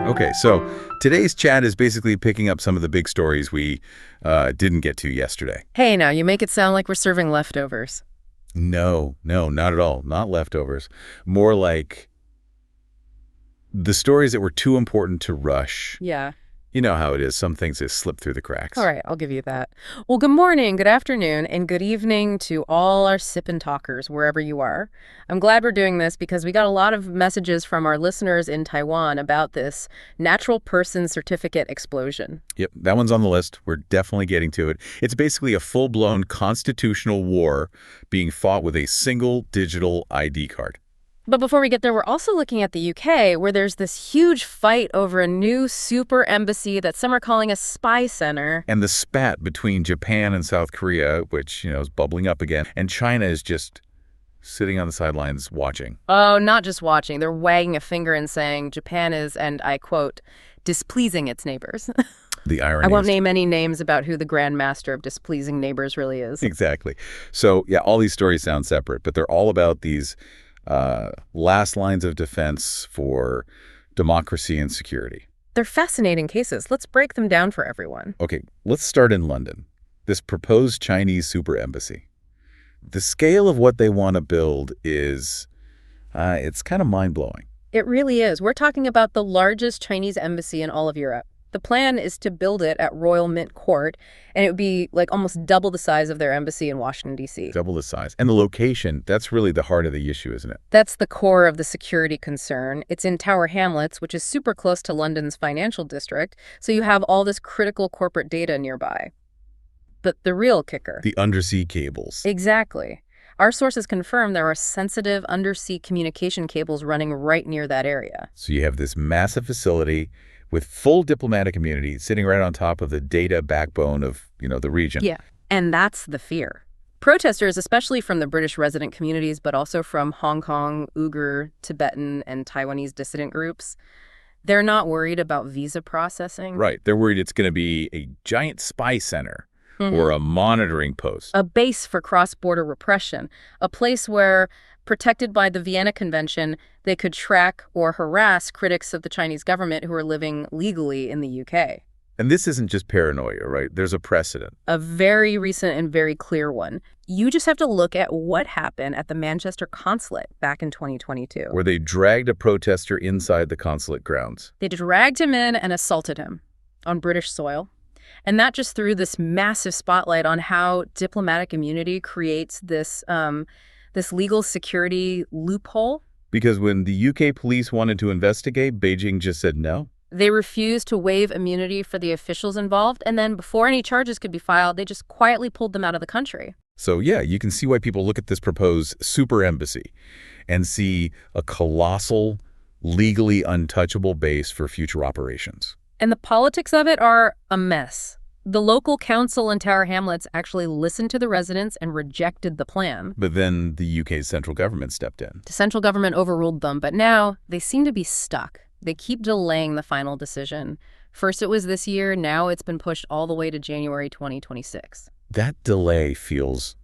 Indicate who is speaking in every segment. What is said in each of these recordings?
Speaker 1: Okay, so today's chat is basically picking up some of the big stories we didn't get to yesterday.
Speaker 2: Hey, now, you make it sound like we're serving leftovers.
Speaker 1: No, not at all. Not leftovers. More like the stories that were too important to rush.
Speaker 2: Yeah.
Speaker 1: You know how it is. Some things just slip through the cracks.
Speaker 2: All right, I'll give you that. Well, good morning, good afternoon, and good evening to all our Sip&Talkers, wherever you are. I'm glad we're doing this because we got a lot of messages from our listeners in Taiwan about this natural person certificate explosion.
Speaker 1: Yep, that one's on the list. We're definitely getting to it. It's basically a full-blown constitutional war being fought with a single digital ID card.
Speaker 2: But before we get there, we're also looking at the UK, where there's this huge fight over a new super embassy that some are calling a spy center.
Speaker 1: And the spat between Japan and South Korea, which, is bubbling up again. And China is just sitting on the sidelines watching.
Speaker 2: Oh, not just watching. They're wagging a finger and saying Japan is, and I quote, displeasing its neighbors.
Speaker 1: The irony.
Speaker 2: I won't name any names about who the grand master of displeasing neighbors really is.
Speaker 1: Exactly. So, yeah, all these stories sound separate, but they're all about these last lines of defense for democracy and security.
Speaker 2: They're fascinating cases. Let's break them down for everyone.
Speaker 1: Okay, let's start in London. This proposed Chinese super embassy. The scale of what they want to build is, it's kind of mind-blowing.
Speaker 2: It really is. We're talking about the largest Chinese embassy in all of Europe. The plan is to build it at Royal Mint Court, and it would be like almost double the size of their embassy in Washington, D.C.
Speaker 1: Double the size. And the location, that's really the heart of the issue, isn't it?
Speaker 2: That's the core of the security concern. It's in Tower Hamlets, which is super close to London's financial district, so you have all this critical corporate data nearby. But the real kicker...
Speaker 1: the undersea cables.
Speaker 2: Exactly. Our sources confirm there are sensitive undersea communication cables running right near that area.
Speaker 1: So you have this massive facility with full diplomatic immunity sitting right on top of the data backbone of, the region.
Speaker 2: Yeah, and that's the fear. Protesters, especially from the British resident communities, but also from Hong Kong, Uyghur, Tibetan, and Taiwanese dissident groups, they're not worried about visa processing.
Speaker 1: Right. They're worried it's going to be a giant spy center or a monitoring post.
Speaker 2: A base for cross-border repression, a place where, protected by the Vienna Convention, they could track or harass critics of the Chinese government who are living legally in the UK.
Speaker 1: And this isn't just paranoia, right? There's a precedent.
Speaker 2: A very recent and very clear one. You just have to look at what happened at the Manchester consulate back in 2022.
Speaker 1: Where they dragged a protester inside the consulate grounds.
Speaker 2: They dragged him in and assaulted him on British soil. And that just threw this massive spotlight on how diplomatic immunity creates this legal security loophole.
Speaker 1: Because when the UK police wanted to investigate, Beijing just said no.
Speaker 2: They refused to waive immunity for the officials involved, and then before any charges could be filed, they just quietly pulled them out of the country.
Speaker 1: So yeah, you can see why people look at this proposed super embassy and see a colossal, legally untouchable base for future operations.
Speaker 2: And the politics of it are a mess. The local council in Tower Hamlets actually listened to the residents and rejected the plan.
Speaker 1: But then the UK's central government stepped in.
Speaker 2: The central government overruled them, but now they seem to be stuck. They keep delaying the final decision. First it was this year, now it's been pushed all the way to January 2026.
Speaker 1: That delay feels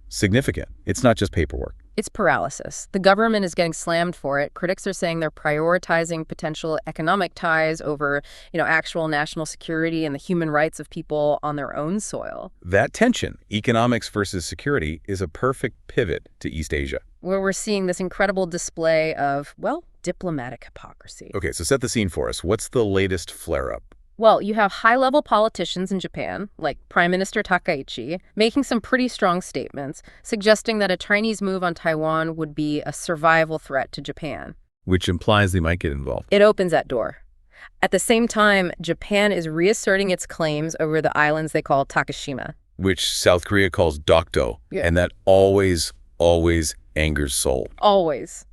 Speaker 1: significant. It's not just paperwork.
Speaker 2: It's paralysis. The government is getting slammed for it. Critics are saying they're prioritizing potential economic ties over, actual national security and the human rights of people on their own soil.
Speaker 1: That tension, economics versus security, is a perfect pivot to East Asia.
Speaker 2: Where we're seeing this incredible display of, diplomatic hypocrisy.
Speaker 1: Okay, so set the scene for us. What's the latest flare-up?
Speaker 2: Well, you have high-level politicians in Japan, like Prime Minister Takaichi, making some pretty strong statements, suggesting that a Chinese move on Taiwan would be a survival threat to Japan.
Speaker 1: Which implies they might get involved.
Speaker 2: It opens that door. At the same time, Japan is reasserting its claims over the islands they call Takeshima.
Speaker 1: Which South Korea calls Dokdo.
Speaker 2: Yeah.
Speaker 1: And that always angers Seoul.
Speaker 2: Always.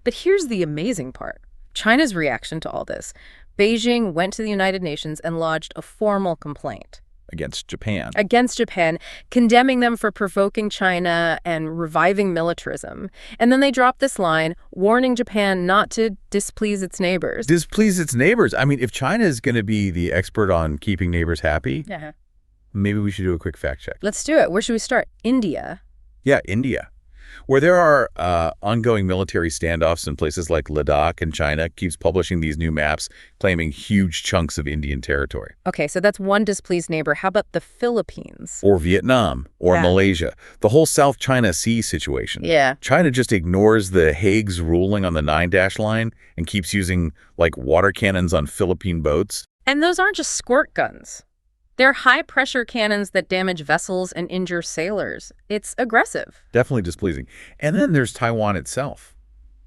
Speaker 2: But here's the amazing part. China's reaction to all this. Beijing went to the United Nations and lodged a formal complaint.
Speaker 1: Against Japan.
Speaker 2: Against Japan, condemning them for provoking China and reviving militarism. And then they dropped this line, warning Japan not to displease its neighbors.
Speaker 1: Displease its neighbors? I mean, if China is going to be the expert on keeping neighbors happy, maybe we should do a quick fact check.
Speaker 2: Let's do it. Where should we start? India.
Speaker 1: Yeah, India. where there are ongoing military standoffs in places like Ladakh, and China keeps publishing these new maps claiming huge chunks of Indian territory.
Speaker 2: Okay, so that's one displeased neighbor. How about the Philippines?
Speaker 1: Or Vietnam, or
Speaker 2: Yeah.
Speaker 1: Malaysia. The whole South China Sea situation.
Speaker 2: Yeah.
Speaker 1: China just ignores the Hague's ruling on the 9-dash line and keeps using, like, water cannons on Philippine boats.
Speaker 2: And those aren't just squirt guns. They're high-pressure cannons that damage vessels and injure sailors. It's aggressive.
Speaker 1: Definitely displeasing. And then there's Taiwan itself.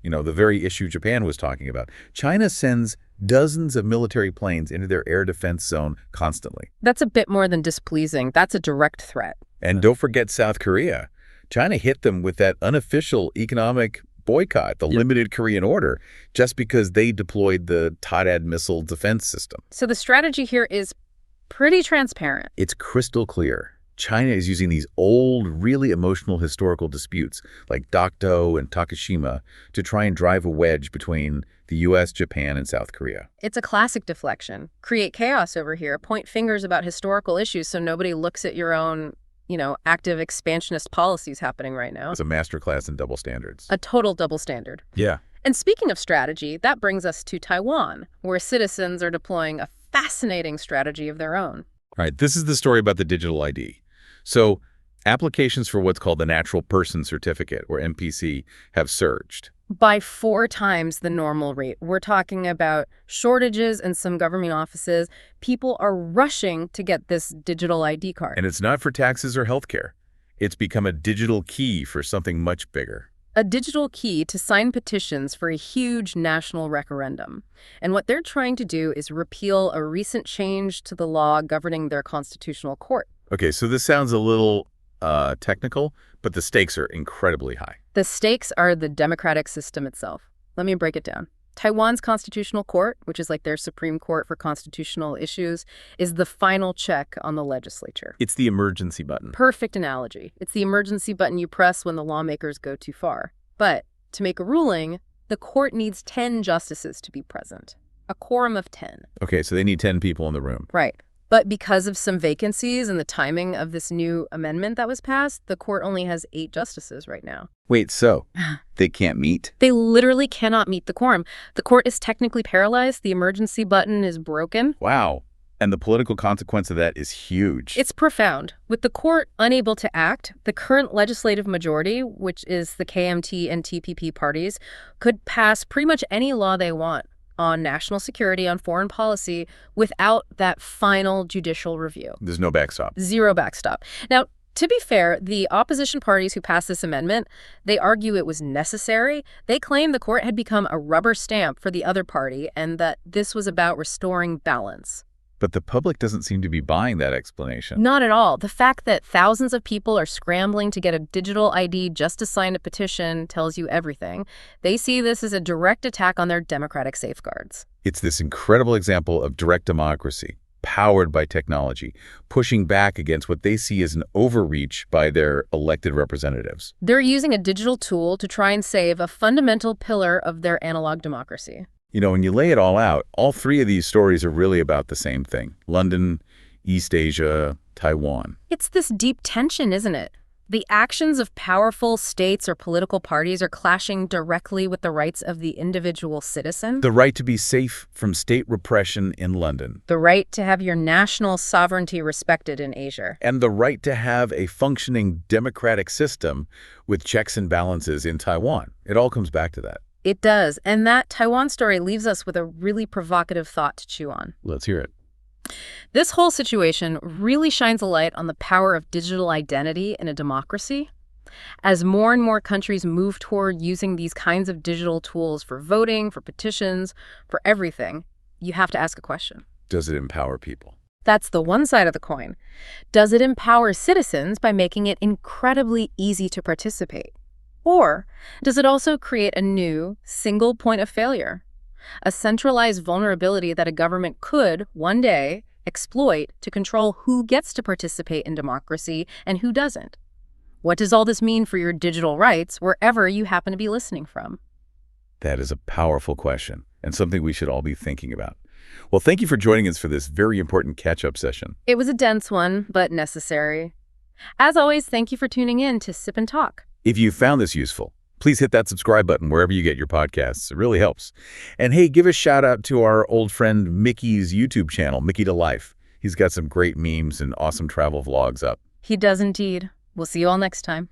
Speaker 1: You know, the very issue Japan was talking about. China sends dozens of military planes into their air defense zone constantly.
Speaker 2: That's a bit more than displeasing. That's a direct threat.
Speaker 1: And don't forget South Korea. China hit them with that unofficial economic boycott, the limited Korean order, just because they deployed the THAAD missile defense system.
Speaker 2: So the strategy here is pretty transparent.
Speaker 1: It's crystal clear. China is using these old, really emotional historical disputes, like Dokdo and Takashima, to try and drive a wedge between the U.S., Japan, and South Korea.
Speaker 2: It's a classic deflection. Create chaos over here. Point fingers about historical issues so nobody looks at your own, active expansionist policies happening right now.
Speaker 1: It's a masterclass in double standards.
Speaker 2: A total double standard.
Speaker 1: Yeah.
Speaker 2: And speaking of strategy, that brings us to Taiwan, where citizens are deploying a fascinating strategy of their own.
Speaker 1: All right, this is the story about the digital ID. So applications for what's called the Natural Person Certificate, or NPC, have surged.
Speaker 2: By 4 times the normal rate. We're talking about shortages in some government offices. People are rushing to get this digital ID card.
Speaker 1: And it's not for taxes or healthcare. It's become a digital key for something much bigger.
Speaker 2: A digital key to sign petitions for a huge national referendum. And what they're trying to do is repeal a recent change to the law governing their constitutional court.
Speaker 1: Okay, so this sounds a little technical, but the stakes are incredibly high.
Speaker 2: The stakes are the democratic system itself. Let me break it down. Taiwan's constitutional court, which is like their Supreme Court for constitutional issues, is the final check on the legislature.
Speaker 1: It's the emergency button.
Speaker 2: Perfect analogy. It's the emergency button you press when the lawmakers go too far. But to make a ruling, the court needs 10 justices to be present. A quorum of 10.
Speaker 1: Okay, so they need 10 people in the room.
Speaker 2: Right. But because of some vacancies and the timing of this new amendment that was passed, the court only has 8 justices right now.
Speaker 3: Wait, so they can't meet?
Speaker 2: They literally cannot meet the quorum. The court is technically paralyzed. The emergency button is broken.
Speaker 1: Wow. And the political consequence of that is huge.
Speaker 2: It's profound. With the court unable to act, the current legislative majority, which is the KMT and TPP parties, could pass pretty much any law they want on national security, on foreign policy, without that final judicial review.
Speaker 1: There's no backstop.
Speaker 2: Zero backstop. Now, to be fair, the opposition parties who passed this amendment, they argue it was necessary. They claim the court had become a rubber stamp for the other party and that this was about restoring balance.
Speaker 1: But the public doesn't seem to be buying that explanation.
Speaker 2: Not at all. The fact that thousands of people are scrambling to get a digital ID just to sign a petition tells you everything. They see this as a direct attack on their democratic safeguards.
Speaker 1: It's this incredible example of direct democracy, powered by technology, pushing back against what they see as an overreach by their elected representatives.
Speaker 2: They're using a digital tool to try and save a fundamental pillar of their analog democracy.
Speaker 1: You know, when you lay it all out, all 3 of these stories are really about the same thing. London, East Asia, Taiwan.
Speaker 2: It's this deep tension, isn't it? The actions of powerful states or political parties are clashing directly with the rights of the individual citizen.
Speaker 1: The right to be safe from state repression in London.
Speaker 2: The right to have your national sovereignty respected in Asia.
Speaker 1: And the right to have a functioning democratic system with checks and balances in Taiwan. It all comes back to that.
Speaker 2: It does. And that Taiwan story leaves us with a really provocative thought to chew on.
Speaker 1: Let's hear it.
Speaker 2: This whole situation really shines a light on the power of digital identity in a democracy. As more and more countries move toward using these kinds of digital tools for voting, for petitions, for everything, you have to ask a question.
Speaker 1: Does it empower people?
Speaker 2: That's the one side of the coin. Does it empower citizens by making it incredibly easy to participate? Or does it also create a new, single point of failure? A centralized vulnerability that a government could, one day, exploit to control who gets to participate in democracy and who doesn't? What does all this mean for your digital rights wherever you happen to be listening from?
Speaker 1: That is a powerful question and something we should all be thinking about. Well, thank you for joining us for this very important catch-up session.
Speaker 2: It was a dense one, but necessary. As always, thank you for tuning in to Sip and Talk.
Speaker 1: If you found this useful, please hit that subscribe button wherever you get your podcasts. It really helps. And hey, give a shout out to our old friend Micky's YouTube channel, Micky to Life. He's got some great memes and awesome travel vlogs up.
Speaker 2: He does indeed. We'll see you all next time.